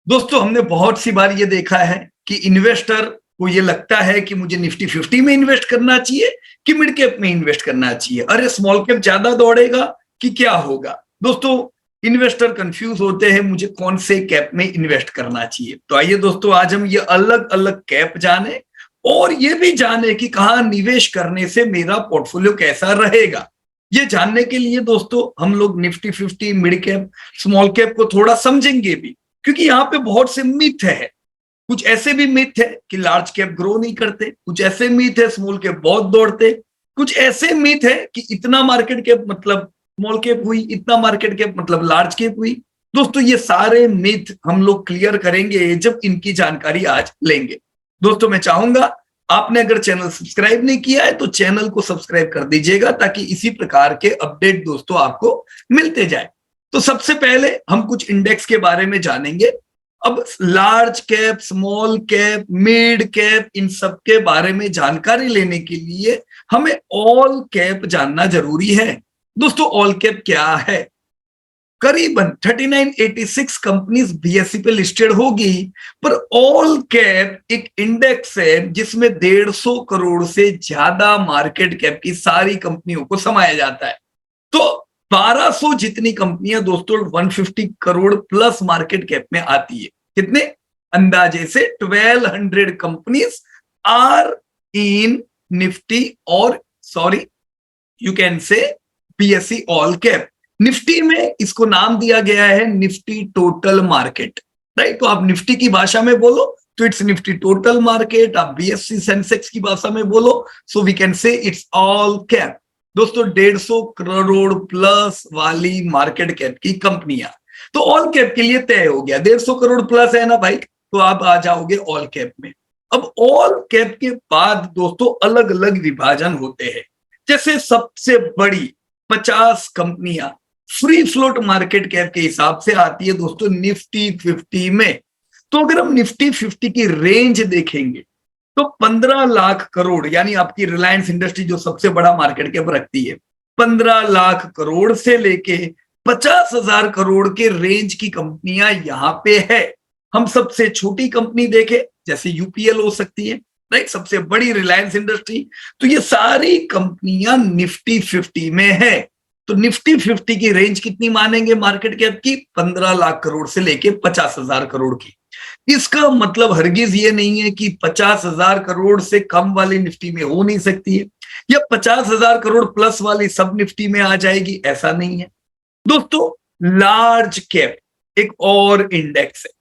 दोस्तों हमने बहुत सी बार ये देखा है कि इन्वेस्टर को ये लगता है कि मुझे निफ्टी 50 में इन्वेस्ट करना चाहिए कि मिड कैप में इन्वेस्ट करना चाहिए। अरे स्मॉल कैप ज्यादा दौड़ेगा कि क्या होगा। दोस्तों इन्वेस्टर कंफ्यूज होते हैं मुझे कौन से कैप में इन्वेस्ट करना चाहिए। तो आइए दोस्तों आज हम ये अलग अलग कैप जाने और ये भी जाने कि कहाँ निवेश करने से मेरा पोर्टफोलियो कैसा रहेगा। ये जानने के लिए दोस्तों हम लोग Nifty 50 mid cap small cap को थोड़ा समझेंगे भी, क्योंकि यहाँ पे बहुत से मिथ है। कुछ ऐसे भी मिथ है कि लार्ज कैप ग्रो नहीं करते, कुछ ऐसे मिथ है स्मॉल कैप बहुत दौड़ते, कुछ ऐसे मिथ है कि इतना मार्केट कैप मतलब स्मॉल कैप हुई, इतना मार्केट कैप मतलब लार्ज कैप हुई। दोस्तों ये सारे मिथ हम लोग क्लियर करेंगे जब इनकी जानकारी आज लेंगे। दोस्तों मैं चाहूंगा आपने अगर चैनल सब्सक्राइब नहीं किया है तो चैनल को सब्सक्राइब कर दीजिएगा ताकि इसी प्रकार के अपडेट दोस्तों आपको मिलते जाए। तो सबसे पहले हम कुछ इंडेक्स के बारे में जानेंगे। अब large cap, small cap, mid cap, इन सब के बारे में जानकारी लेने के लिए हमें ऑल कैप जानना जरूरी है। दोस्तों ऑल कैप क्या है? करीबन 3986 कंपनीज बीएसई पे लिस्टेड होगी, पर ऑल कैप एक इंडेक्स है जिसमें 150 करोड़ से ज्यादा मार्केट कैप की सारी कंपनियों को समाया जाता है। तो 1200 जितनी कंपनियां दोस्तों 150 करोड़ प्लस मार्केट कैप में आती है। कितने? अंदाजे से 1200 कंपनीज आर इन निफ्टी और sorry you can say BSE all cap. Nifty में इसको नाम दिया गया है निफ्टी टोटल मार्केट, राइट। तो आप निफ्टी की भाषा में बोलो तो इट्स निफ्टी टोटल मार्केट, आप बीएसई सेंसेक्स की भाषा में बोलो so we can say it's all cap. दोस्तों 150 करोड़ प्लस वाली मार्केट कैप की कंपनियां तो ऑल कैप के लिए तय हो गया। 150 करोड़ प्लस है ना भाई, तो आप आ जाओगे ऑल कैप में। अब ऑल कैप के बाद दोस्तों अलग अलग विभाजन होते हैं। जैसे सबसे बड़ी 50 कंपनियां फ्री फ्लोट मार्केट कैप के हिसाब से आती है दोस्तों निफ्टी 50 में। तो अगर हम निफ्टी 50 की रेंज देखेंगे तो 15 लाख करोड़, यानी आपकी रिलायंस इंडस्ट्री जो सबसे बड़ा मार्केट कैप रखती है, 15 लाख करोड़ से लेके 50,000 करोड़ के रेंज की कंपनियां यहां पे है। हम सबसे छोटी कंपनी देखे जैसे यूपीएल हो सकती है, राइट, सबसे बड़ी रिलायंस इंडस्ट्री। तो ये सारी कंपनियां निफ्टी 50 में है। तो निफ्टी 50 की रेंज कितनी मानेंगे मार्केट कैप की? 15 लाख करोड़ से लेके 50,000 करोड़ की। इसका मतलब हरगिज ये नहीं है कि 50,000 करोड़ से कम वाली निफ्टी में हो नहीं सकती है, या 50,000 करोड़ प्लस वाली सब निफ्टी में आ जाएगी, ऐसा नहीं है। दोस्तों लार्ज कैप एक और इंडेक्स है।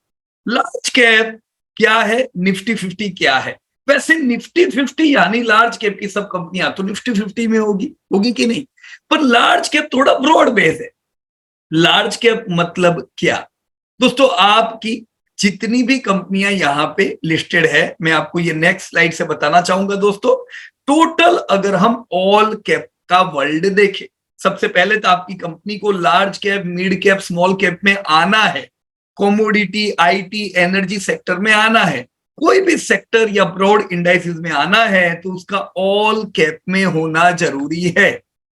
लार्ज कैप क्या है, निफ्टी 50 क्या है? वैसे निफ्टी 50 यानी लार्ज कैप की सब कंपनियां तो निफ्टी 50 में होगी होगी कि नहीं, पर लार्ज कैप थोड़ा ब्रॉड बेस है। लार्ज कैप मतलब क्या? दोस्तों आपकी जितनी भी कंपनियां यहां पे लिस्टेड है, मैं आपको ये नेक्स्ट स्लाइड से बताना चाहूंगा दोस्तों। टोटल अगर हम ऑल कैप का वर्ल्ड देखें, सबसे पहले तो आपकी कंपनी को large cap, mid cap, small cap में आना है, कॉमोडिटी, आईटी, एनर्जी सेक्टर में आना है, कोई भी सेक्टर या ब्रॉड इंडाइसेस में आना है तो उसका ऑल कैप में होना जरूरी है।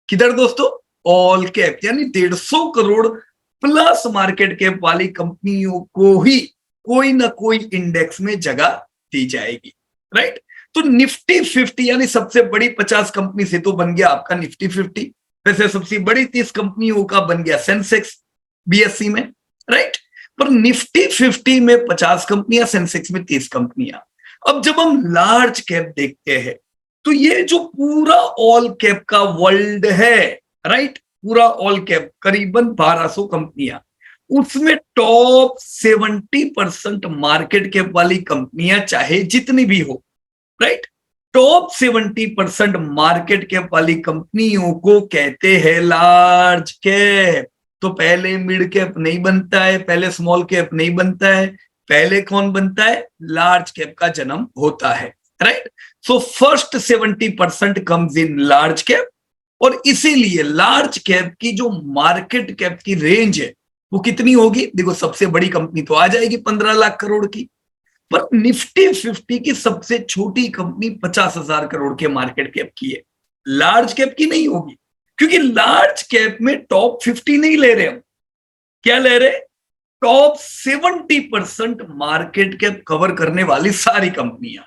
किधर दोस्तों? ऑल कैप, यानी 150 करोड़ प्लस मार्केट कैप वाली कंपनियों को ही कोई ना कोई इंडेक्स में जगह दी जाएगी, राइट। तो निफ्टी 50 यानी सबसे बड़ी 50 कंपनी से तो बन गया आपका निफ्टी 50। वैसे सबसे बड़ी 30 कंपनियों का बन गया सेंसेक्स बीएसई में, राइट। पर निफ्टी 50 में 50 कंपनियां, सेंसेक्स में 30 कंपनियां। अब जब हम लार्ज कैप देखते हैं तो ये जो पूरा ऑल कैप का वर्ल्ड है, राइट, पूरा ऑल कैप करीबन 1200 कंपनियां, उसमें टॉप 70% मार्केट कैप वाली कंपनियां चाहे जितनी भी हो, राइट, टॉप 70% मार्केट कैप वाली कंपनियों को कहते हैं लार्ज कैप। तो पहले मिड कैप नहीं बनता है, पहले स्मॉल कैप नहीं बनता है, पहले कौन बनता है? लार्ज कैप का जन्म होता है, right. So first 70% comes in large cap, और इसीलिए लार्ज कैप की जो मार्केट कैप की रेंज है वो कितनी होगी? देखो सबसे बड़ी कंपनी तो आ जाएगी 15 लाख करोड़ की, पर निफ्टी 50 की सबसे छोटी कंपनी 50,000 करोड़ के मार्केट कैप की है, लार्ज कैप की नहीं होगी। क्योंकि लार्ज कैप में टॉप 50 नहीं ले रहे हम, क्या ले रहे? टॉप 70% मार्केट कैप कवर करने वाली सारी कंपनियां,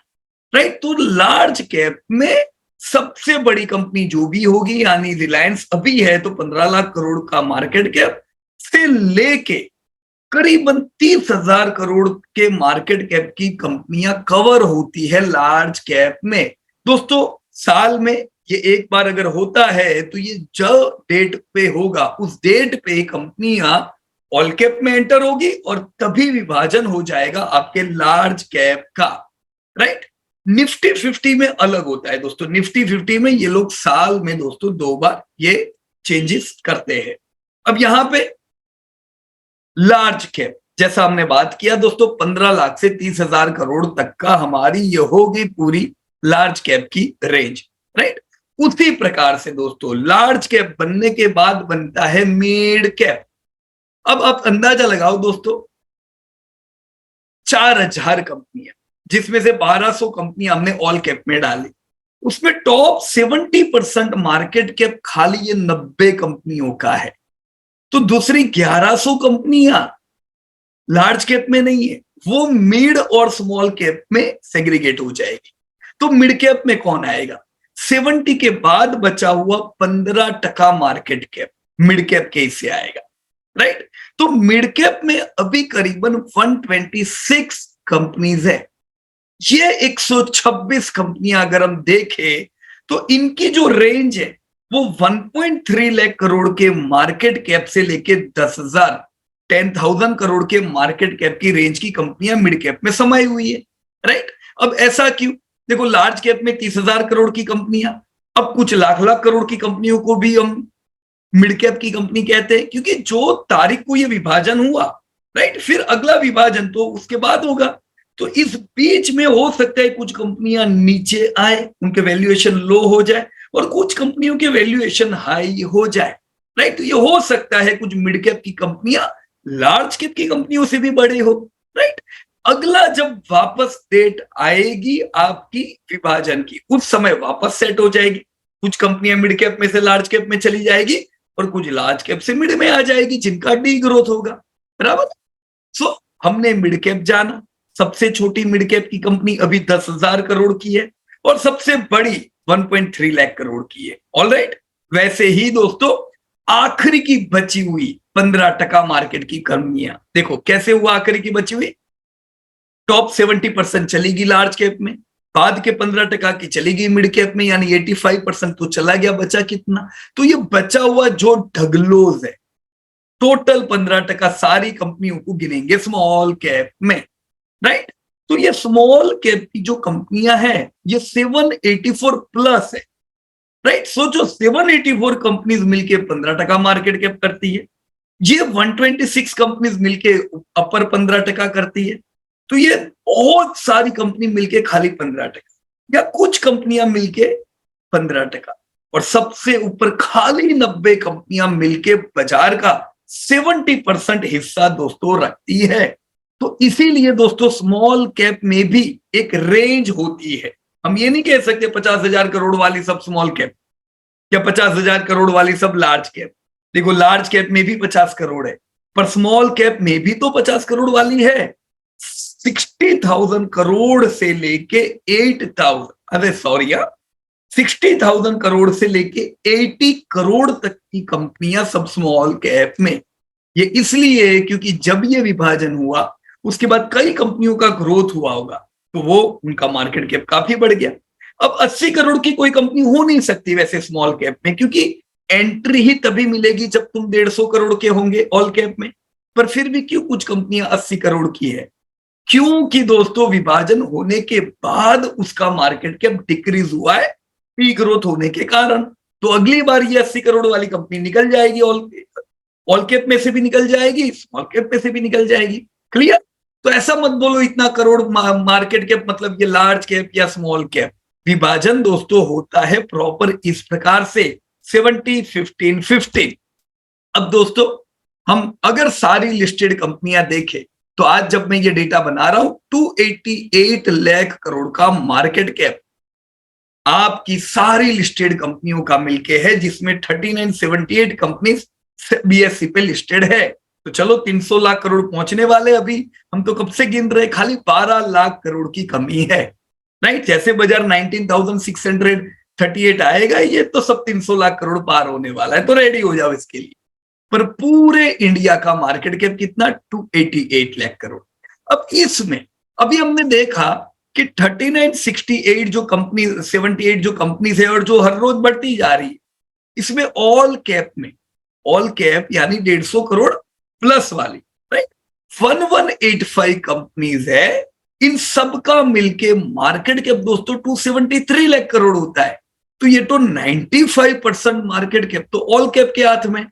राइट। तो लार्ज कैप में सबसे बड़ी कंपनी जो भी होगी, यानी रिलायंस अभी है तो 15 लाख करोड़ का मार्केट कैप से लेके करीबन 30,000 करोड़ के मार्केट कैप की कंपनियां कवर होती है लार्ज कैप में। दोस्तों साल में ये एक बार अगर होता है तो ये जो डेट पे होगा उस डेट पे कंपनियां ऑल कैप में एंटर होगी और तभी विभाजन हो जाएगा आपके लार्ज कैप का, राइट। निफ्टी 50 में अलग होता है दोस्तों। निफ्टी 50 में ये लोग साल में दोस्तों 2 बार ये चेंजेस करते हैं। अब यहां पे लार्ज कैप जैसा हमने बात किया दोस्तों, 15 लाख से 30,000 करोड़ तक का हमारी ये होगी पूरी लार्ज कैप की रेंज, राइट। उसी प्रकार से दोस्तों लार्ज कैप बनने के बाद बनता है मिड कैप। अब आप अंदाजा लगाओ दोस्तों, 4,000 कंपनियां जिसमें से 1,200 कंपनियां हमने ऑल कैप में डाली, उसमें टॉप 70% मार्केट कैप खाली ये 90 कंपनियों का है। तो दूसरी 1,100 कंपनियां लार्ज कैप में नहीं है, वो मिड और स्मॉल कैप में सेग्रीगेट हो जाएगी। तो मिड कैप में कौन आएगा? 70 के बाद बचा हुआ 15% मार्केट कैप मिड कैप के हिस्से आएगा, राइट। तो मिड कैप में अभी करीबन 126 कंपनीज है। ये 126 कंपनियां अगर हम देखें तो इनकी जो रेंज है वो 1.3 लाख करोड़ के मार्केट कैप से लेके 10,000 करोड़ के मार्केट कैप की रेंज की कंपनियां मिड कैप में समाई हुई है, राइट। अब ऐसा क्यों? देखो लार्ज कैप में 30,000 करोड़ की कंपनियां, अब कुछ लाख लाख करोड़ की कंपनियों को भी हम मिड कैप की कंपनी कहते हैं, क्योंकि जो तारीख को ये विभाजन हुआ, राइट, फिर अगला विभाजन तो उसके बाद होगा। तो इस बीच में हो सकता है कुछ कंपनियां नीचे आए, उनके वैल्यूएशन लो हो जाए, और कुछ कंपनियों के वैल्यूएशन हाई हो जाए, राइट। तो ये हो सकता है कुछ मिड कैप की कंपनियां लार्ज कैप की कंपनियों से भी बड़े हो, राइट। अगला जब वापस डेट आएगी आपकी विभाजन की, उस समय वापस सेट हो जाएगी। कुछ कंपनियां मिड कैप में से लार्ज कैप में चली जाएगी और कुछ लार्ज कैप से मिड में आ जाएगी, जिनका डी ग्रोथ होगा, बराबर। सो हमने मिड कैप जाना, सबसे छोटी मिड कैप की कंपनी अभी 10,000 करोड़ की है और सबसे बड़ी 1.3 लाख करोड़ की है, ऑलराइट। वैसे ही दोस्तों आखिरी की बची हुई 15% मार्केट की कंपनियां, देखो कैसे हुआ आखिरी की बची हुई। टॉप 70% चलेगी लार्ज कैप में, बाद के 15% की चलेगी मिड कैप में, यानी 85% तो चला गया, बचा कितना? तो ये बचा हुआ जो ढगलोज है, टोटल 15% सारी कंपनियों को गिनेंगे स्मॉल कैप में, राइट। तो ये स्मॉल कैप की जो कंपनियां हैं ये 784 प्लस है, राइट। सोचो 784 कंपनीज मिलके 15% मार्केट कैप करती है, ये 126 कंपनीज मिलके अपर 15% करती है। तो ये बहुत सारी कंपनी मिलके खाली 15% या कुछ कंपनियां मिलके 15%, और सबसे ऊपर खाली 90 कंपनियां मिलके बाजार का 70% हिस्सा दोस्तों रखती है। तो इसीलिए दोस्तों स्मॉल कैप में भी एक रेंज होती है। हम ये नहीं कह सकते 50,000 करोड़ वाली सब स्मॉल कैप या 50,000 करोड़ वाली सब लार्ज कैप। देखो लार्ज कैप में भी 50 करोड़ है, पर स्मॉल कैप में भी तो 50 करोड़ वाली है। 60,000 करोड़ से लेके 8,000, अरे सॉरी 60,000 करोड़ से लेके 80 करोड़ तक की कंपनियां सब स्मॉल कैप में। ये इसलिए क्योंकि जब ये विभाजन हुआ उसके बाद कई कंपनियों का ग्रोथ हुआ होगा, तो वो उनका मार्केट कैप काफी बढ़ गया। अब 80 करोड़ की कोई कंपनी हो नहीं सकती वैसे स्मॉल कैप में, क्योंकि एंट्री ही तभी मिलेगी जब तुम 150 करोड़ के होंगे ऑल कैप में। पर फिर भी क्यों कुछ कंपनियां 80 करोड़ की है? क्योंकि दोस्तों विभाजन होने के बाद उसका मार्केट कैप डिक्रीज हुआ है पी ग्रोथ होने के कारण। तो अगली बार ये 80 करोड़ वाली कंपनी निकल जाएगी, ऑल कैप में से भी निकल जाएगी, स्मॉल कैप में से भी निकल जाएगी। क्लियर? तो ऐसा मत बोलो इतना करोड़ मार्केट कैप मतलब ये लार्ज कैप या स्मॉल कैप। विभाजन दोस्तों होता है प्रॉपर इस प्रकार से 70-15-15। अब दोस्तों हम अगर सारी लिस्टेड कंपनियां देखें तो आज जब मैं ये डेटा बना रहा हूं 288 लाख करोड़ का मार्केट कैप आपकी सारी लिस्टेड कंपनियों का मिलके है, जिसमें 3978 कंपनी बीएसई पे लिस्टेड है। तो चलो 300 लाख करोड़ पहुंचने वाले, अभी हम तो कब से गिन रहे, खाली 12 लाख करोड़ की कमी है, राइट। जैसे बाजार 19,638 आएगा, ये तो सब 300 लाख करोड़ पार होने वाला है, तो रेडी हो जाओ इसके लिए। पर पूरे इंडिया का मार्केट कैप कितना, 288 लाख करोड़। अब इसमें अभी हमने देखा कि 3968 जो कंपनी, 78 जो कंपनीज है और जो हर रोज बढ़ती जा रही है, इसमें ऑल कैप यानी 150 करोड़ प्लस वाली, राइट, 1185 कंपनीज है। इन सब का मिलके मार्केट कैप दोस्तों 273 लाख करोड़ होता है। तो ये तो 95% मार्केट कैप तो ऑल कैप के हाथ में,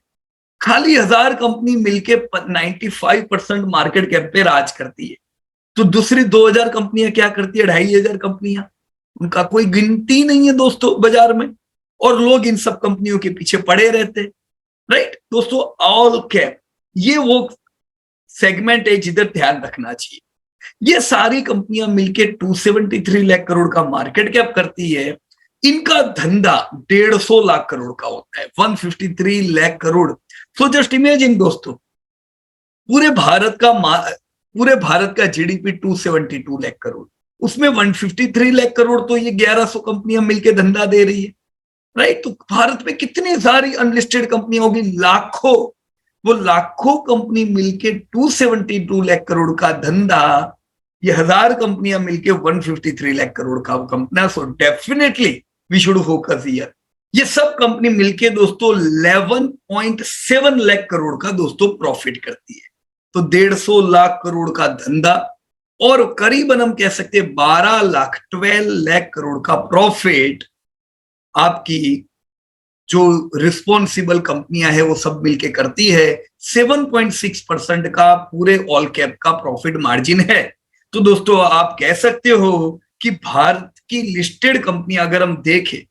खाली 1000 कंपनी मिलके 95% मार्केट कैप पे राज करती है। तो दूसरी 2000 कंपनियां क्या करती है, 2500 कंपनियां, उनका कोई गिनती नहीं है दोस्तों बाजार में, और लोग इन सब कंपनियों के पीछे पड़े रहते, राइट। दोस्तों ऑल कैप ये वो सेगमेंट है जिधर ध्यान रखना चाहिए। ये सारी कंपनियां मिलके 273 लाख करोड़ का मार्केट कैप करती है। इनका धंधा 150 लाख करोड़ का होता है, 153 lakh crore. So just imagine दोस्तों, पूरे भारत का जीडीपी 272 लाख करोड़, उसमें 153 लाख करोड़ तो ये 1100 कंपनियां मिलके धंधा दे रही है, राइट। तो भारत में कितनी सारी अनलिस्टेड कंपनियां होगी, लाखों, वो लाखों कंपनी मिलके 272 लाख करोड़ का धंधा, ये 1000 कंपनियां मिलके 153 लाख करोड़ का company. So definitely we should focus here. ये सब कंपनी मिलके दोस्तों 11.7 लाख करोड़ का दोस्तों प्रॉफिट करती है। तो 150 लाख करोड़ का धंधा और करीबन हम कह सकते हैं 12 लाख करोड़ का प्रॉफिट आपकी जो रिस्पॉन्सिबल कंपनियां है वो सब मिलके करती है। 7.6% का पूरे ऑल कैप का प्रॉफिट मार्जिन है। तो दोस्तों आप कह सकते हो कि भारत की लिस्टेड कंपनियां अगर हम देखें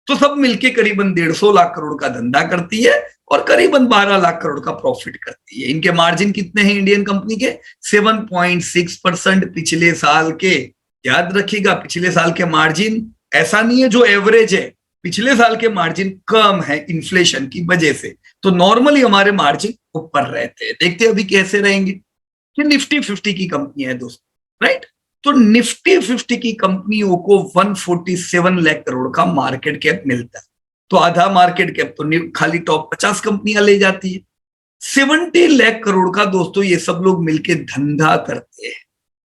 तो सब मिलके करीबन 150 लाख करोड़ का धंधा करती है और करीबन 12 लाख करोड़ का प्रॉफिट करती है। इनके मार्जिन कितने हैं इंडियन कंपनी के, 7.6% पिछले साल के। याद रखिएगा पिछले साल के मार्जिन ऐसा नहीं है जो एवरेज है, पिछले साल के मार्जिन कम है इन्फ्लेशन की वजह से, तो नॉर्मली हमारे मार्जिन ऊपर रहते हैं। देखते हैं अभी कैसे रहेंगे। ये निफ्टी 50 की कंपनियां है दोस्तों, राइट। तो निफ्टी 50 की कंपनियों को 147 लाख करोड़ का मार्केट कैप मिलता है। तो आधा मार्केट कैप तो खाली टॉप 50 कंपनियां ले जाती है। 70 लाख करोड़ का दोस्तों ये सब लोग मिलके धंधा करते हैं,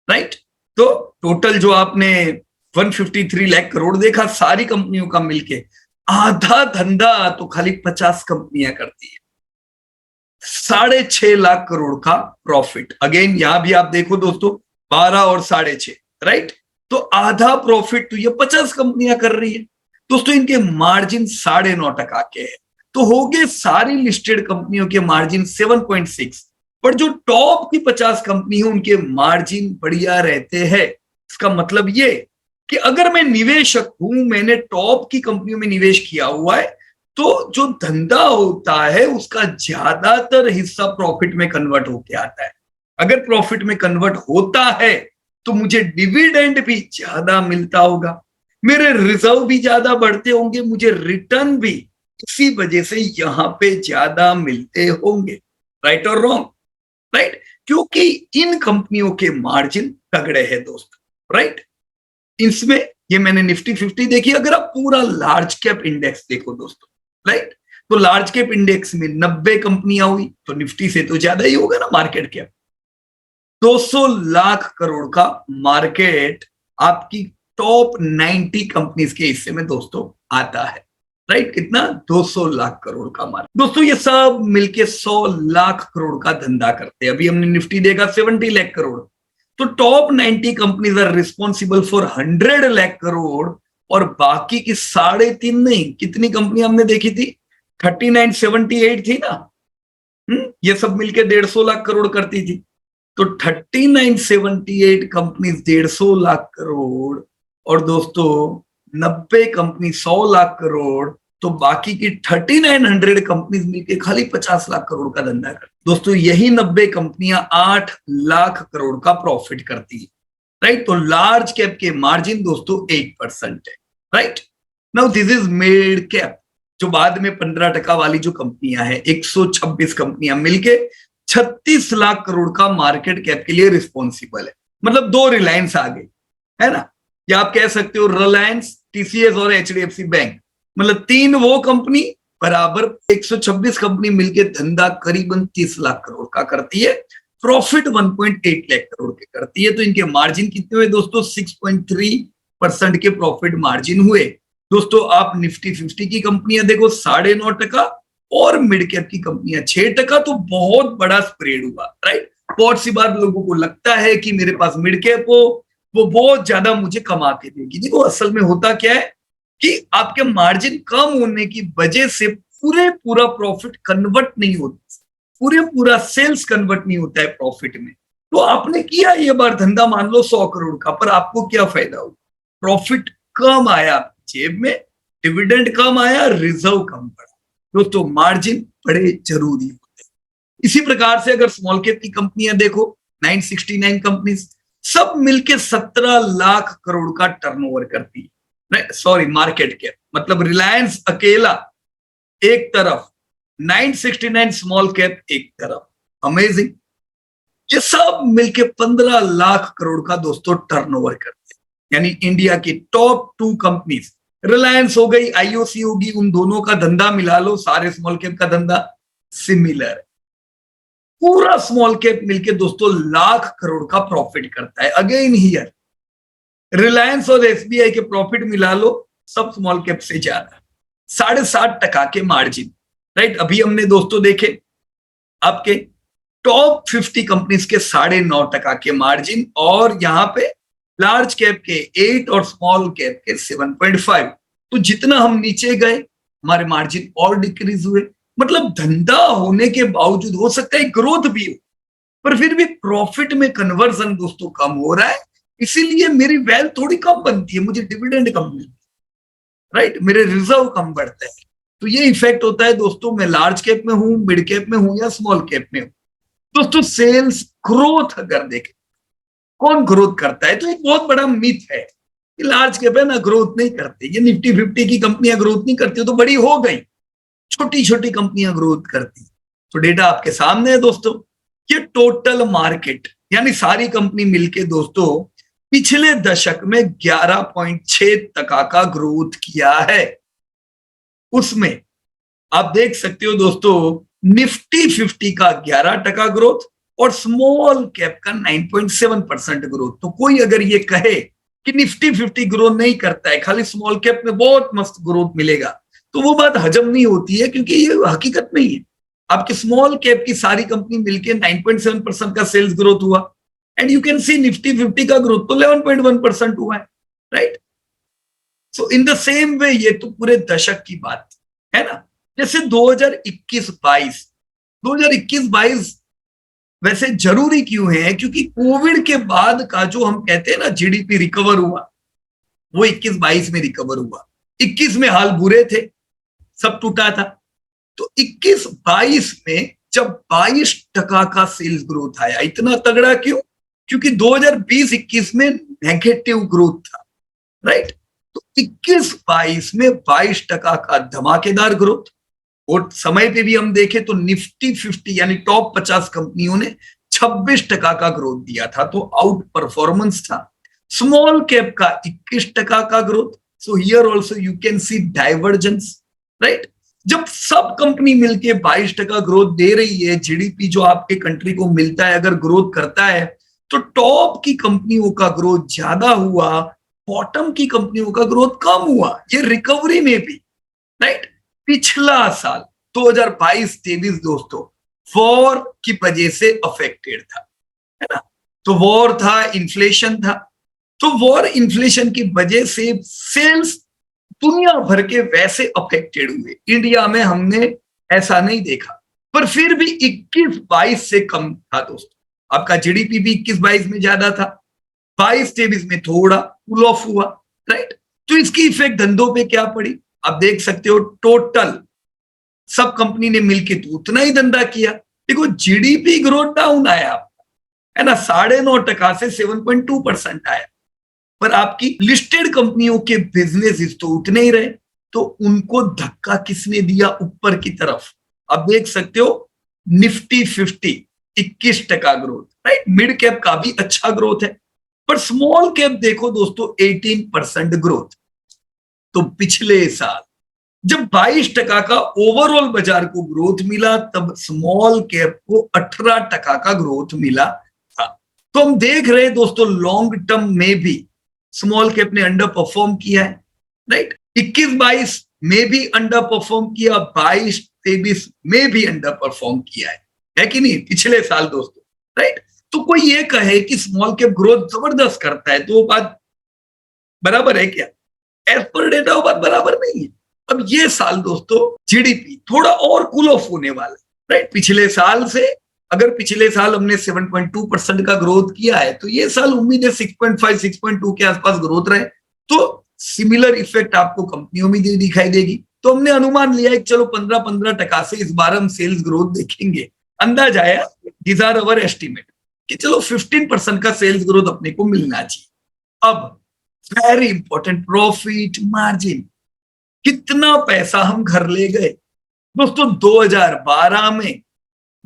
राइट। तो टोटल जो आपने 153 लाख करोड़ देखा सारी कंपनियों का मिलके, आधा धंधा तो खाली 50 कंपनियां करती है। 6.5 लाख करोड़ का प्रॉफिट। अगेन यहां भी आप देखो दोस्तों 12 और 6.5, राइट। तो आधा प्रॉफिट तो ये 50 कंपनियां कर रही है। दोस्तों इनके मार्जिन 9.5% के हैं। तो हो गए सारी लिस्टेड कंपनियों के मार्जिन 7.6, पर जो टॉप की 50 कंपनी है उनके मार्जिन बढ़िया रहते हैं। इसका मतलब ये कि अगर मैं निवेशक हूं, मैंने टॉप की कंपनियों में निवेश किया हुआ है, तो जो धंधा होता है उसका ज्यादातर हिस्सा प्रॉफिट में कन्वर्ट होके आता है। अगर प्रॉफिट में कन्वर्ट होता है तो मुझे डिविडेंड भी ज्यादा मिलता होगा, मेरे रिजर्व भी ज्यादा बढ़ते होंगे, मुझे रिटर्न भी इसी वजह से यहां पे ज्यादा मिलते होंगे, राइट और रॉन्ग, राइट। क्योंकि इन कंपनियों के मार्जिन तगड़े हैं दोस्तों, राइट। इसमें ये मैंने निफ्टी 50 देखी। अगर आप पूरा लार्ज कैप इंडेक्स देखो दोस्तों, राइट, तो लार्ज कैप इंडेक्स में 90 कंपनियां हुई, तो निफ्टी से तो ज्यादा ही होगा ना मार्केट कैप। 200 लाख करोड़ का मार्केट आपकी टॉप 90 कंपनीज के हिस्से में दोस्तों आता है, राइट। कितना, 200 लाख करोड़ का मार्केट। दोस्तों ये सब मिलके 100 लाख करोड़ का धंधा करते हैं। अभी हमने निफ्टी देखा 70 लाख करोड़, तो top 90 companies are responsible for 100 lakh crore, और बाकी की 3.5 नहीं, कितनी कंपनी हमने देखी थी, 3978 थी ना, ये सब मिलके 150 लाख करोड़ करती थी। तो 3978 कंपनीज 150 लाख करोड़, और दोस्तों 90 कंपनी 100 लाख करोड़, तो बाकी की 3900 कंपनीज मिलके खाली 50 लाख करोड़ का धंधा करती। दोस्तों यही 90 कंपनियां 8 लाख करोड़ का प्रॉफिट करती है, राइट। तो लार्ज कैप के मार्जिन दोस्तों 8% है, right. Now this is mid cap, जो बाद में 15% वाली जो कंपनियां हैं, 126 कंपनियां मिलके 36 लाख करोड़ का मार्केट कैप के लिए रिस्पॉन्सिबल है। मतलब 2 रिलायंस आ गई, है ना, या आप कह सकते हो रिलायंस, टीसीएस और एचडीएफसी बैंक, मतलब 3 वो कंपनी बराबर 126 कंपनी मिलकर धंधा करीबन 30 लाख करोड़ का करती है, प्रॉफिट 1.8 लाख करोड़ के करती है। तो इनके मार्जिन कितने हुए दोस्तों? 6.3% के प्रॉफिट मार्जिन हुए। दोस्तों आप निफ्टी 50 की कंपनियां देखो 9.5% और मिड कैप की कंपनियां 6%, तो बहुत बड़ा स्प्रेड हुआ, राइट। बहुत सी बार लोगों को लगता है कि मेरे पास मिड कैप हो, वो बहुत ज्यादा मुझे कमा के देगी। देखो असल में होता क्या है कि आपके मार्जिन कम होने की वजह से पूरा प्रॉफिट कन्वर्ट नहीं होता, पूरा सेल्स कन्वर्ट नहीं होता है प्रॉफिट में। तो आपने किया ये बार धंधा मान लो 100 करोड़ का, पर आपको क्या फायदा हुआ? प्रॉफिट कम आया जेब में, डिविडेंड कम आया, रिजर्व कम पड़ा। दोस्तों मार्जिन बड़े जरूरी होते हैं। इसी प्रकार से अगर स्मॉल कैप की कंपनियां देखो 969 कंपनीज, सब मिलके 17 लाख करोड़ का टर्नओवर करती है, सॉरी मार्केट कैप, मतलब रिलायंस अकेला एक तरफ, 969 स्मॉल कैप एक तरफ, अमेजिंग। ये सब मिलके 15 लाख करोड़ का दोस्तों टर्नओवर करते हैं। यानी इंडिया की टॉप 2 कंपनीज, रिलायंस हो गई, आईओसी होगी, उन दोनों का धंधा मिला लो, सारे स्मॉल कैप का धंधा सिमिलर है। पूरा स्मॉल कैप मिलके दोस्तों लाख करोड़ का प्रॉफिट करता है। अगेन हियर रिलायंस और एसबीआई के प्रॉफिट मिला लो, सब स्मॉल कैप से ज्यादा, 7.5% के मार्जिन, राइट। अभी हमने दोस्तों देखे आपके टॉप 50 कंपनीज के 9.5% के मार्जिन, और यहां पे लार्ज कैप के 8 और स्मॉल कैप के 7.5। तो जितना हम नीचे गए हमारे मार्जिन और डिक्रीज हुए। मतलब धंधा होने के बावजूद हो सकता है ग्रोथ भी हो, पर फिर भी प्रॉफिट में कन्वर्जन दोस्तों कम हो रहा है, इसीलिए मेरी वेल्थ थोड़ी कम बनती है, मुझे डिविडेंड कम मिलती है, राइट, मेरे रिजर्व कम बढ़ते हैं। तो ये इफेक्ट होता है दोस्तों, मैं लार्ज कैप में हूं, मिड कैप में हूं या स्मॉल कैप में हूं। दोस्तों सेल्स ग्रोथ अगर देखें, कौन ग्रोथ करता है, तो एक बहुत बड़ा मिथ है कि लार्ज कैप है ना ग्रोथ नहीं करती, ये निफ्टी 50 की कंपनियां ग्रोथ नहीं करती, तो बड़ी हो गई, छोटी छोटी कंपनियां ग्रोथ करती। तो डेटा आपके सामने है दोस्तों, ये टोटल मार्केट यानी सारी कंपनी मिलके दोस्तों पिछले दशक में 11.6% का ग्रोथ किया है। उसमें आप देख सकते हो दोस्तों निफ्टी 50 का 11% ग्रोथ और स्मॉल कैप का 9.7% ग्रोथ। तो कोई अगर ये कहे कि निफ्टी 50 ग्रोथ नहीं करता है, खाली स्मॉल कैप में बहुत मस्त ग्रोथ मिलेगा, तो वो बात हजम नहीं होती है, क्योंकि ये हकीकत नहीं है। आपके स्मॉल कैप की सारी कंपनी मिलकर 9.7% का सेल्स ग्रोथ हुआ, and you can C Nifty 50 का ग्रोथ तो 11.1% हुआ है, right. So in the same way ये तो पूरे दशक की बात है ना। जैसे 2021-22 वैसे जरूरी क्यों है? क्योंकि कोविड के बाद का जो हम कहते हैं ना जीडीपी रिकवर हुआ, वो 21-22 में रिकवर हुआ। 21 में हाल बुरे थे, सब टूटा था। तो 21-22 में जब 22% का सेल्स ग्रोथ आया, इतना तगड़ा क्यों? क्योंकि 2020-21 में नेगेटिव ग्रोथ था, राइट। तो 21-22 में 22% का धमाकेदार ग्रोथ। और समय पे भी हम देखें तो निफ्टी 50 यानी टॉप 50 कंपनियों ने 26% का ग्रोथ दिया था, तो आउट परफॉर्मेंस था। स्मॉल कैप का 21% का growth. So here also you can C divergence, right. जब सब कंपनी मिलके 22% ग्रोथ दे रही है, जीडीपी जो आपके कंट्री को मिलता है अगर ग्रोथ करता है, तो टॉप की कंपनियों का ग्रोथ ज्यादा हुआ, बॉटम की कंपनियों का ग्रोथ कम हुआ। ये रिकवरी में भी, राइट। पिछला साल 2022-23 दोस्तों वॉर की वजह से अफेक्टेड था, है ना। तो वॉर था, इन्फ्लेशन था, तो वॉर इन्फ्लेशन की वजह से सेल्स दुनिया भर के वैसे अफेक्टेड हुए। इंडिया में हमने ऐसा नहीं देखा, पर फिर भी 21-22 से कम था दोस्तों। आपका जीडीपी भी 21-22 में ज्यादा था, 22-23 में थोड़ा कूल ऑफ हुआ, राइट। तो इसकी इफेक्ट धंधों पे क्या पड़ी आप देख सकते हो। टोटल सब कंपनी ने मिलकर तो उतना ही धंधा किया। देखो जीडीपी ग्रोथ डाउन आया, है ना, 9.5% से 7.2% आया, पर आपकी लिस्टेड कंपनियों के बिजनेस तो उतने ही रहे। तो उनको धक्का किसने दिया ऊपर की तरफ? आप देख सकते हो Nifty 50 21% growth, right. Mid cap का भी अच्छा ग्रोथ है, पर स्मॉल कैप देखो दोस्तों 18% ग्रोथ। तो पिछले साल जब 22% का ओवरऑल बाजार को ग्रोथ मिला, तब स्मॉल कैप को 18% का ग्रोथ मिला था। तो हम देख रहे हैं दोस्तों लॉन्ग टर्म में भी स्मॉल कैप ने अंडर परफॉर्म किया है, राइट। 21-22 में भी अंडर परफॉर्म किया, 22-23 में भी अंडर परफॉर्म किया है कि नहीं, पिछले साल दोस्तों, राइट। तो कोई ये कहे कि स्मॉल कैप ग्रोथ जबरदस्त करता है, तो वो बात बराबर है क्या? एज पर डेटा वो बात बराबर नहीं है। अब ये साल दोस्तों जीडीपी थोड़ा और कूल ऑफ होने वाला है, राइट। पिछले साल से अगर पिछले साल हमने 7.2% का ग्रोथ किया है, तो ये साल उम्मीद है 6.5 6.2 के आसपास ग्रोथ रहे। तो सिमिलर इफेक्ट आपको कंपनियों में दिखाई देगी। तो हमने अनुमान लिया है कि चलो 15% से इस बार हम सेल्स ग्रोथ देखेंगे। अंदाज आया, दीज आर अवर एस्टिमेट, कि चलो 15% का सेल्स ग्रोथ अपने को मिलना चाहिए। अब वेरी इंपॉर्टेंट, प्रॉफिट मार्जिन, कितना पैसा हम घर ले गए दोस्तों। 2012 में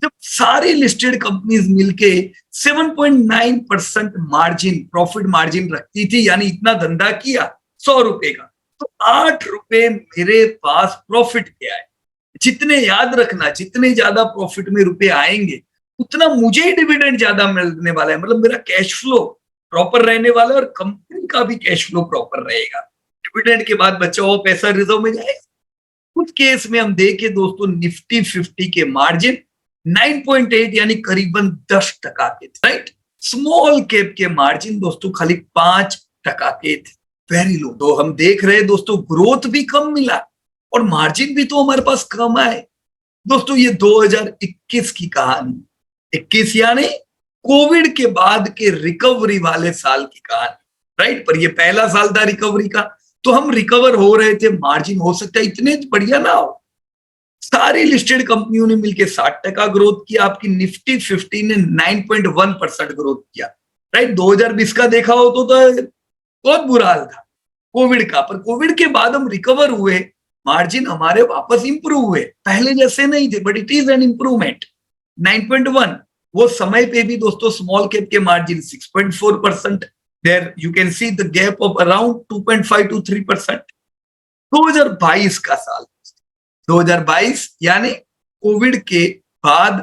जब सारी लिस्टेड कंपनीज मिलके 7.9% मार्जिन, प्रॉफिट मार्जिन रखती थी, यानी इतना धंधा किया 100 रुपए का, तो 8 रुपए मेरे पास प्रॉफिट के आए। जितने याद रखना, जितने ज्यादा प्रॉफिट में रुपए आएंगे, उतना मुझे डिविडेंड ज्यादा मिलने वाला है। मतलब मेरा कैश फ्लो प्रॉपर रहने वाला है और कंपनी का भी कैश फ्लो प्रॉपर रहेगा। डिविडेंड के बाद बचा हुआ पैसा रिजर्व में जाएगा। कुछ केस में हम देखें दोस्तों, निफ्टी 50 के मार्जिन 9.8 यानी करीबन 10% के थे, राइट। स्मॉल कैप के मार्जिन दोस्तों खाली 5% के थे, वेरी लो। तो हम देख रहे हैं दोस्तों ग्रोथ भी कम मिला और मार्जिन भी तो हमारे पास कम आए। दोस्तों ये 2021 की कहानी, 21 यानी कोविड के बाद के रिकवरी वाले साल की कहानी, राइट। पर ये पहला साल था रिकवरी का, तो हम रिकवर हो रहे थे। मार्जिन हो सकता है इतने बढ़िया ना हो। सारी लिस्टेड कंपनियों ने मिलकर 60% ग्रोथ किया, आपकी निफ्टी 50 ने 9.1% ग्रोथ किया, राइट। 2020 का देखा हो तो बहुत बुरा हाल था कोविड का, पर कोविड के बाद हम रिकवर हुए, मार्जिन हमारे वापस इंप्रूव हुए, पहले जैसे नहीं थे, but it is an improvement. 9.1 वो समय पे भी दोस्तों स्मॉल कैप के margin 6.4%, there you can see the gap of around 2.5 to 3%। 2022 का साल, 2022 यानी कोविड के बाद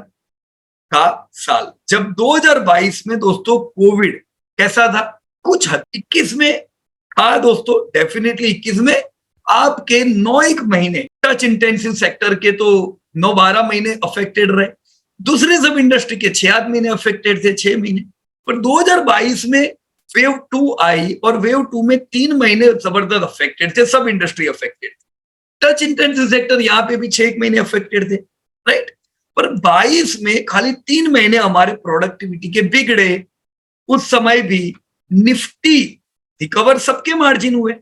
का साल। जब 2022 में दोस्तों कोविड कैसा था, कुछ हद 21 में था दोस्तों, डेफिनेटली 21 में आपके 9-1 महीने टच इंटेंसिव सेक्टर के तो 9-12 महीने अफेक्टेड रहे, दूसरे सब इंडस्ट्री के 6 महीने अफेक्टेड थे, 6 महीने। पर 2022 में वेव 2 आई और वेव 2 में 3 महीने जबरदस्त अफेक्टेड थे, सब इंडस्ट्री अफेक्टेड थे। टच इंटेंसिव सेक्टर यहाँ पे भी 6 महीने अफेक्टेड थे, राइट। पर 22 में खाली 3 महीने हमारे प्रोडक्टिविटी के बिगड़े। उस समय भी निफ्टी रिकवर, सबके मार्जिन हुए,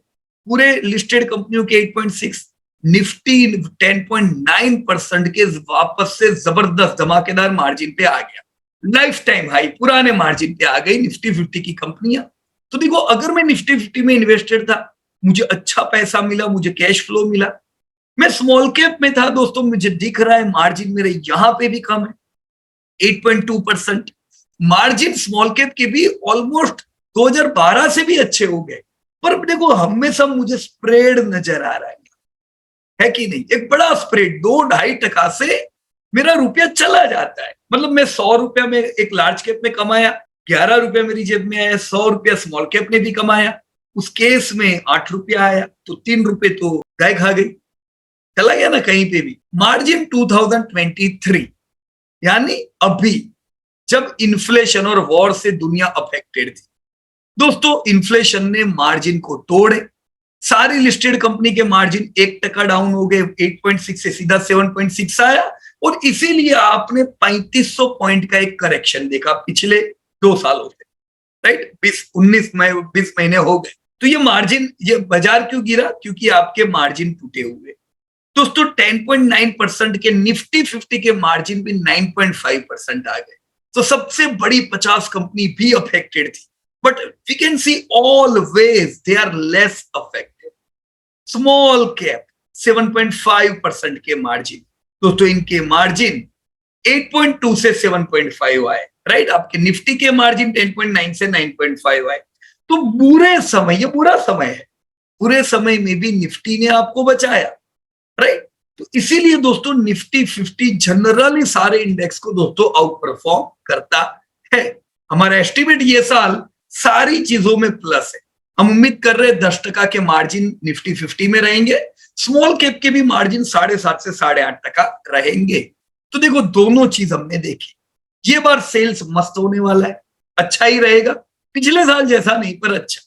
पूरे लिस्टेड कंपनियों के 8.6, निफ्टी 10.9% के वापस से जबरदस्त धमाकेदार मार्जिन पे आ गया। लाइफ टाइम हाई पुराने मार्जिन पे आ गई निफ्टी 50 की कंपनियां। तो देखो, अगर मैं निफ्टी 50 में इन्वेस्टेड था, मुझे अच्छा पैसा मिला, मुझे कैश फ्लो मिला। मैं स्मॉल कैप में था दोस्तों, मुझे दिख रहा है मार्जिन मेरे यहां पे भी कम है, 8.2%। मार्जिन स्मॉल कैप के भी ऑलमोस्ट 2012 से भी अच्छे हो गए। पर देखो, हमेशा मुझे स्प्रेड नजर आ रहा है कि नहीं, एक बड़ा स्प्रेड 2-2.5% से मेरा रुपया चला जाता है। मतलब मैं 100 रुपया में एक लार्ज कैप में कमाया, 11 रुपया मेरी जेब में आया, 100 रुपया स्मॉल कैप ने भी कमाया। उस केस में 8 रुपया आया, तो 3 रुपए तो गाय खा गई, चला गया ना कहीं पे भी। मार्जिन 2023 यानी अभी, जब इन्फ्लेशन और वॉर से दुनिया अफेक्टेड थी दोस्तों, इन्फ्लेशन ने मार्जिन को तोड़े। सारी लिस्टेड कंपनी के मार्जिन 1% डाउन हो गए, 8.6 से सीधा 7.6 आया। और इसीलिए आपने 3500 पॉइंट का एक करेक्शन देखा पिछले 2 सालों से, राइट। 20 महीने हो गए। तो ये मार्जिन, ये बाजार क्यों गिरा? क्योंकि आपके मार्जिन टूटे हुए। दोस्तों 10.9% के निफ्टी 50 के मार्जिन भी 9.5% आ गए। तो सबसे बड़ी 50 कंपनी भी अफेक्टेड थी, but we can see always they are less affected. Small cap 7.5% के मार्जिन, दोस्तों इनके मार्जिन 8.2 से 7.5 आए, राइट। आपके निफ्टी के मार्जिन 10.9 से 9.5 आए। तो बुरे समय, ये बुरा समय है, बुरे समय में भी निफ्टी ने आपको बचाया, राइट। तो इसीलिए दोस्तों निफ्टी 50 जनरली सारे इंडेक्स को दोस्तों आउट परफॉर्म करता है। हमारा एस्टिमेट ये साल सारी चीजों में प्लस है। हम उम्मीद कर रहे हैं 10% के मार्जिन निफ्टी 50 में रहेंगे, स्मॉल कैप के भी मार्जिन 7.5 से 8.5% रहेंगे। तो देखो दोनों चीज हमने देखी। ये बार सेल्स मस्त होने वाला है, अच्छा ही रहेगा, पिछले साल जैसा नहीं पर अच्छा,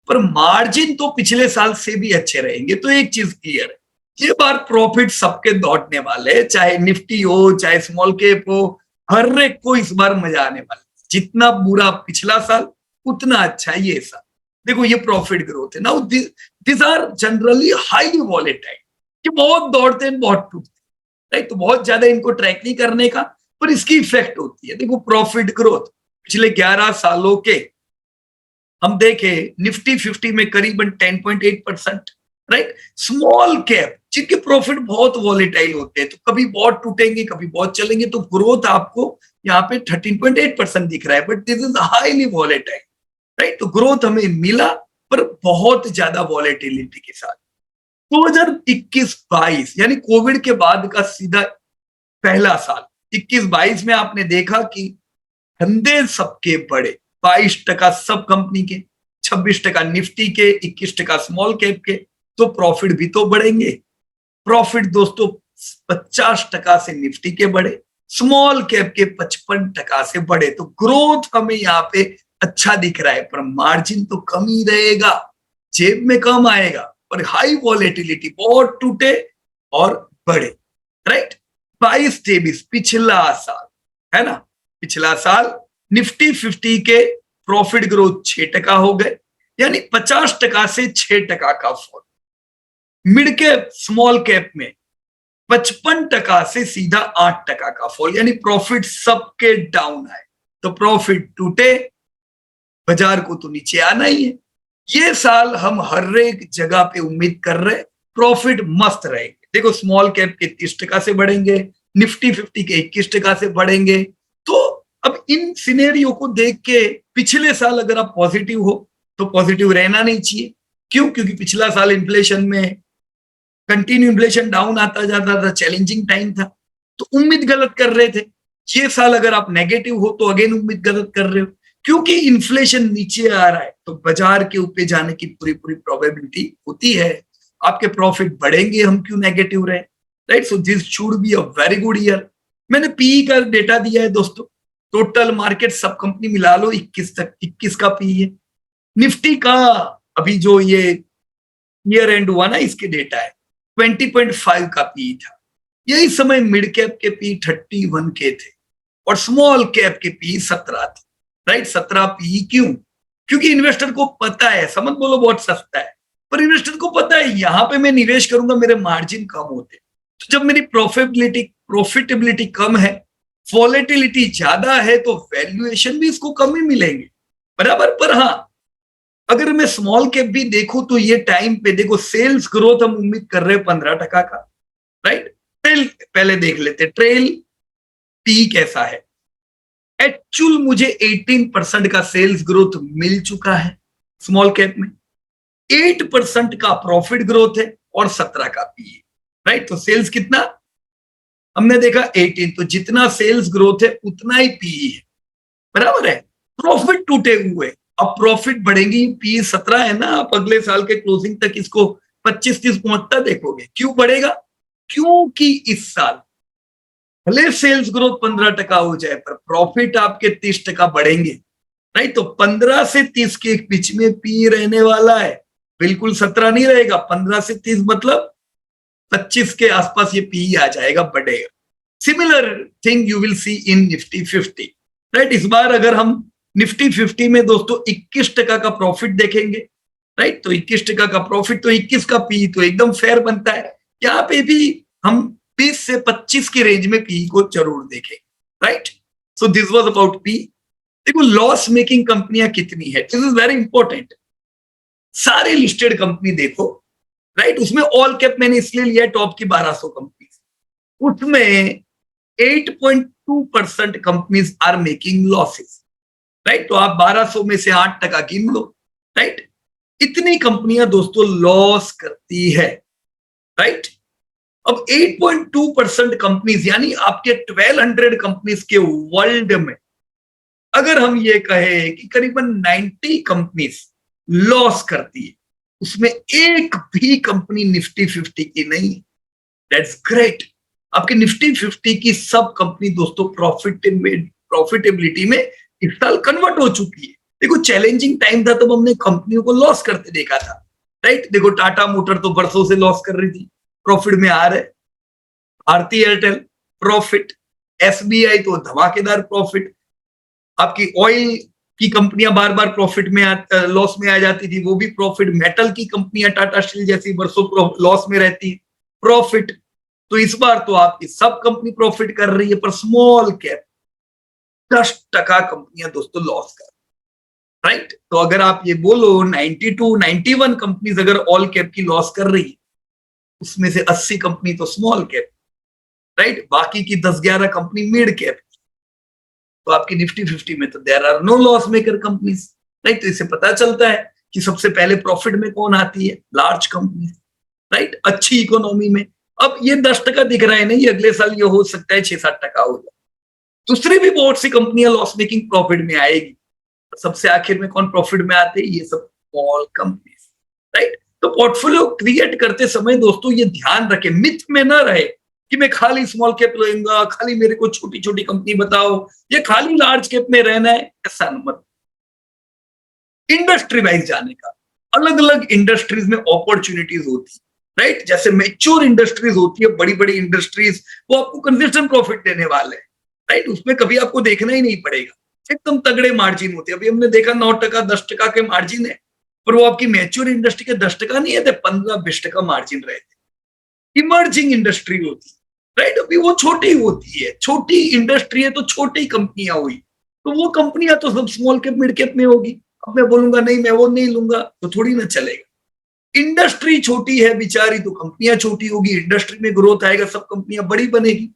पर मार्जिन तो पिछले साल से भी अच्छे रहेंगे। तो एक चीज क्लियर है, ये बार प्रॉफिट सबके दौड़ने वाले हैं, चाहे निफ्टी हो चाहे स्मॉल कैप हो, हर एक को इस बार मजा आने वाला है। जितना बुरा पिछला साल उतना अच्छा ये साल। देखो ये प्रॉफिट ग्रोथ है। Now this are generally highly volatile, कि बहुत दौड़ते हैं बहुत टूटते हैं, राइट। तो बहुत ज्यादा इनको ट्रैक नहीं करने का, पर इसकी इफेक्ट होती है। देखो प्रॉफिट ग्रोथ पिछले 11 सालों के हम देखें, निफ्टी 50 में करीबन 10.8%, राइट। स्मॉल कैप जिनके प्रॉफिट बहुत वॉलेटाइल होते हैं, तो कभी बहुत टूटेंगे कभी बहुत चलेंगे, तो ग्रोथ आपको यहाँ पे 13.8% दिख रहा है, but this is highly volatile, right. तो ग्रोथ हमें मिला, पर बहुत ज्यादा वॉलेटिलिटी के साथ। 2021-22 यानी कोविड के बाद का सीधा पहला साल 21-22 में आपने देखा कि धंधे सबके बड़े, 22% सब कंपनी के, 26% निफ्टी के, 21% स्मॉल कैप के। तो प्रॉफिट भी तो बढ़ेंगे। प्रॉफिट दोस्तों 50% से निफ्टी के बढ़े, स्मॉल कैप के 55% से बढ़े। तो ग्रोथ हमें यहाँ पे अच्छा दिख रहा है, पर मार्जिन तो कम ही रहेगा, जेब में कम आएगा, और हाई वॉलेटिलिटी, बहुत टूटे और बढ़े, राइट। 22-23 पिछला साल है ना, पिछला साल निफ्टी 50 के प्रॉफिट ग्रोथ 6% हो गए, यानी 50% से 6% का fall. Mid cap small cap में 55% से सीधा 8% का फॉल, यानी प्रॉफिट सबके डाउन आए। तो प्रॉफिट टूटे, बाजार को तो नीचे आना ही है। ये साल हम हर एक जगह पे उम्मीद कर रहे हैं प्रॉफिट मस्त रहेंगे। देखो स्मॉल कैप के 30% से बढ़ेंगे, निफ्टी 50 के 21% से बढ़ेंगे। तो अब इन सिनेरियो को देख के पिछले साल अगर आप पॉजिटिव हो तो पॉजिटिव रहना नहीं चाहिए। क्यों? क्योंकि पिछला साल इन्फ्लेशन में कंटिन्यू इन्फ्लेशन डाउन आता जाता था, चैलेंजिंग टाइम था, तो उम्मीद गलत कर रहे थे। ये साल अगर आप नेगेटिव हो तो अगेन उम्मीद गलत कर रहे हो, क्योंकि इन्फ्लेशन नीचे आ रहा है तो बाजार के ऊपर जाने की पूरी पूरी प्रोबेबिलिटी होती है। आपके प्रॉफिट बढ़ेंगे, हम क्यों नेगेटिव रहे, right. So this should be a very good year. मैंने पीई का डेटा दिया है दोस्तों, टोटल मार्केट सब कंपनी मिला लो 21 का पीई है। निफ्टी का अभी जो ये ईयर एंड हुआ ना, इसके डेटा है 20.5 का पीई था। यही समय मिड कैप के पी 31 के थे और स्मॉल कैप के पी 17 थे, राइट। 17 पी क्यों? क्योंकि इन्वेस्टर को पता है, समझ बोलो बहुत सस्ता है, पर इन्वेस्टर को पता है यहां पे मैं निवेश करूंगा मेरे मार्जिन कम होते, तो जब मेरी प्रॉफिटेबिलिटी कम है, वॉलेटिलिटी ज्यादा है, तो वैल्यूएशन भी इसको कम ही मिलेंगे, बराबर। पर हाँ, अगर मैं स्मॉल कैप भी देखूं तो ये टाइम पे देखो सेल्स ग्रोथ हम उम्मीद कर रहे हैं 15% का, राइट। ट्रेल पहले देख लेते, ट्रेल पी कैसा है। एक्चुअल मुझे 18% का सेल्स ग्रोथ मिल चुका है स्मॉल कैप में, 8% का प्रॉफिट ग्रोथ है और 17 का पी है, राइट। तो सेल्स कितना हमने देखा 18, तो जितना सेल्स ग्रोथ है उतना ही पी है, बराबर है। प्रॉफिट टूटे हुए, अब प्रॉफिट बढ़ेंगी, पी 17 है ना, आप अगले साल के क्लोजिंग तक इसको 25-30 पहुंचता देखोगे। क्यों बढ़ेगा? क्योंकि इस साल भले सेल्स ग्रोथ 15% हो जाए पर प्रॉफिट आपके 30% बढ़ेंगे, राइट। तो 15 से 30 के बीच में पी रहने वाला है, बिल्कुल 17 नहीं रहेगा। 15 से 30 मतलब 25 के आसपास ये पी आ जाएगा, बढ़ेगा। Similar thing you will see in Nifty 50, right. इस बार अगर हम निफ्टी 50 में दोस्तों 21% का प्रॉफिट देखेंगे, राइट, तो 21% का प्रॉफिट तो 21 का पी तो एकदम फेयर बनता है। यहाँ पे भी हम 20 से 25 की रेंज में पी को जरूर देखें, right. So this was about P. देखो लॉस मेकिंग कंपनियां कितनी है, दिस इज वेरी इंपॉर्टेंट। सारे लिस्टेड कंपनी देखो, राइट, उसमें ऑल कैप मैंने इसलिए लिया है टॉप की 1200 कंपनी, उसमें 8.2% companies are making losses, right. तो आप 1200 में से 8% गिन लो, राइट। इतनी कंपनियां दोस्तों लॉस करती है, राइट। अब 8.2% कंपनीज यानी आपके 1200 कंपनीज के वर्ल्ड में अगर हम ये कहें कि करीबन 90 कंपनीज लॉस करती है, उसमें एक भी कंपनी निफ्टी 50 की नहीं है, दैट्स ग्रेट। आपके निफ्टी 50 की सब कंपनी दोस्तों प्रॉफिटेबिलिटी में इस साल कन्वर्ट हो चुकी है। देखो चैलेंजिंग टाइम था तब हमने कंपनियों को लॉस करते देखा था, राइट। देखो टाटा मोटर तो बरसों से लॉस कर रही थी, प्रॉफिट में आ रहे। भारती एयरटेल प्रॉफिट, एसबीआई तो धमाकेदार प्रॉफिट। आपकी ऑयल की कंपनियां बार बार प्रॉफिट में लॉस में आ जाती थी, वो भी प्रॉफिट। मेटल की कंपनियां टाटा स्टील जैसी बरसों लॉस में रहती, प्रॉफिट। तो इस बार तो आपकी सब कंपनी प्रॉफिट कर रही है, पर स्मॉल कैप 10% कंपनियां दोस्तों लॉस कर, राइट। तो अगर आप ये बोलो 91 कंपनीज अगर ऑल कैप की लॉस कर रही है, उसमें से 80 कंपनी तो स्मॉल कैप, राइट। बाकी की 10-11 कंपनी मिड कैप। तो आपकी निफ्टी 50 में तो there are no loss maker companies, right. तो इससे पता चलता है कि सबसे पहले प्रॉफिट में कौन आती है, लार्ज कंपनी, राइट, अच्छी इकोनॉमी में। अब ये 10% दिख रहा है नहीं, अगले साल ये हो सकता है 6-7% हो जाए। दूसरी भी बहुत सी कंपनियां लॉस मेकिंग प्रॉफिट में आएगी। सबसे आखिर में कौन प्रॉफिट में आते हैं, ये सब स्मॉल कंपनीज, राइट। तो पोर्टफोलियो क्रिएट करते समय दोस्तों ये ध्यान रखें, मिथ में ना रहे कि मैं खाली स्मॉल कैप लूंगा, खाली मेरे को छोटी छोटी कंपनी बताओ, ये खाली लार्ज कैप में रहना है, ऐसा मत। इंडस्ट्री वाइज जाने का, अलग अलग इंडस्ट्रीज में अपॉर्चुनिटीज होती है, राइट। जैसे मैच्योर इंडस्ट्रीज होती है, बड़ी बड़ी इंडस्ट्रीज, वो आपको कंसिस्टेंट प्रॉफिट देने वाले हैं, राइट। उसमें कभी आपको देखना ही नहीं पड़ेगा, एकदम तगड़े मार्जिन होते हैं। अभी हमने देखा 9%, 10% के मार्जिन है, पर वो आपकी मैच्योर इंडस्ट्री के 10% नहीं है, 15-20% मार्जिन रहते। इमर्जिंग इंडस्ट्री होती है, राइट। अभी वो छोटी होती है, छोटी इंडस्ट्री है तो छोटी कंपनियां हुई, तो वो कंपनियां तो सब स्मॉल कैप मिड कैप में होगी। अब मैं बोलूंगा नहीं मैं वो नहीं लूंगा, तो थोड़ी ना चलेगा। इंडस्ट्री छोटी है बेचारी, तो कंपनियां छोटी होगी, इंडस्ट्री में ग्रोथ आएगा, सब कंपनियां बड़ी बनेगी।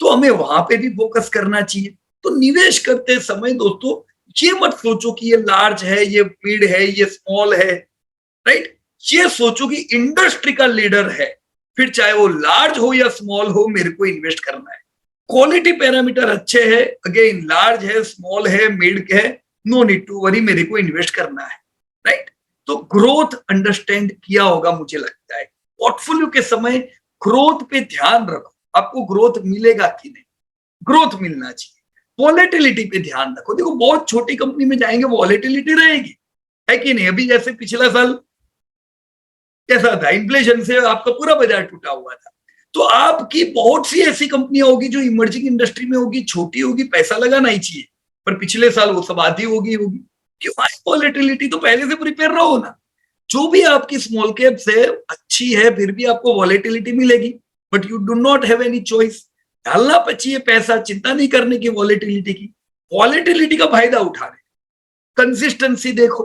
तो हमें वहां पे भी फोकस करना चाहिए। तो निवेश करते समय दोस्तों ये मत सोचो कि ये लार्ज है, ये मिड है, ये स्मॉल है, राइट। ये सोचो कि इंडस्ट्री का लीडर है, फिर चाहे वो लार्ज हो या स्मॉल हो, मेरे को इन्वेस्ट करना है। क्वालिटी पैरामीटर अच्छे है, अगेन लार्ज है, स्मॉल है, मिड है, नो नीड टू वरी, मेरे को इन्वेस्ट करना है, राइट। तो ग्रोथ अंडरस्टैंड किया होगा मुझे लगता है। पोर्टफोलियो के समय ग्रोथ पे ध्यान रखो, आपको ग्रोथ मिलेगा कि नहीं, ग्रोथ मिलना चाहिए। वॉलेटिलिटी पे ध्यान रखो। देखो बहुत छोटी कंपनी में जाएंगे, वॉलेटिलिटी रहेगी, है कि नहीं। अभी जैसे पिछला साल कैसा था, इन्फ्लेशन से आपका पूरा बाजार टूटा हुआ था। तो आपकी बहुत सी ऐसी कंपनियां होगी जो इमर्जिंग इंडस्ट्री में होगी, छोटी होगी, पैसा लगाना ही चाहिए, पर पिछले साल वो सब आधी होगी। क्यों है वॉलेटिलिटी, तो पहले से प्रिपेयर रहो ना। जो भी आपकी स्मॉल कैप से अच्छी है, फिर भी आपको वॉलेटिलिटी मिलेगी, but you do not have any choice. डालना चाहिए पैसा, चिंता नहीं करने की वॉलेटिलिटी की, वॉलेटिलिटी का फायदा उठा रहे। कंसिस्टेंसी देखो,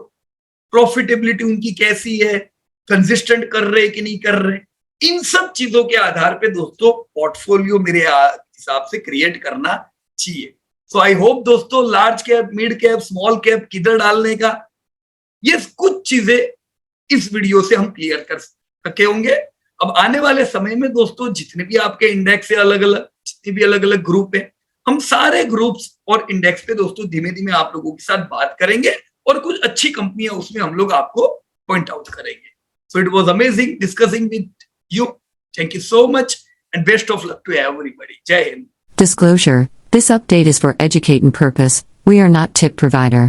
प्रॉफिटेबिलिटी उनकी कैसी है, कंसिस्टेंट कर रहे कि नहीं कर रहे, इन सब चीजों के आधार पे दोस्तों पोर्टफोलियो मेरे हिसाब से क्रिएट करना चाहिए। सो आई होप दोस्तों large cap, mid cap, small cap किधर डालने का, ये कुछ चीजें इस वीडियो से हम क्लियर कर सके होंगे। अब आने वाले समय में दोस्तों जितने भी आपके इंडेक्स है, अलग अलग जितने भी अलग अलग ग्रुप है, हम सारे ग्रुप्स और इंडेक्स पे दोस्तों धीमे धीमे आप लोगों के साथ बात करेंगे, और कुछ अच्छी कंपनियां उसमें हम लोग आपको पॉइंट आउट करेंगे। So it was amazing discussing with you. Thank you so much and best of luck to everybody. जय हिंद। Disclosure: This update is for educating purpose. We are not tip provider.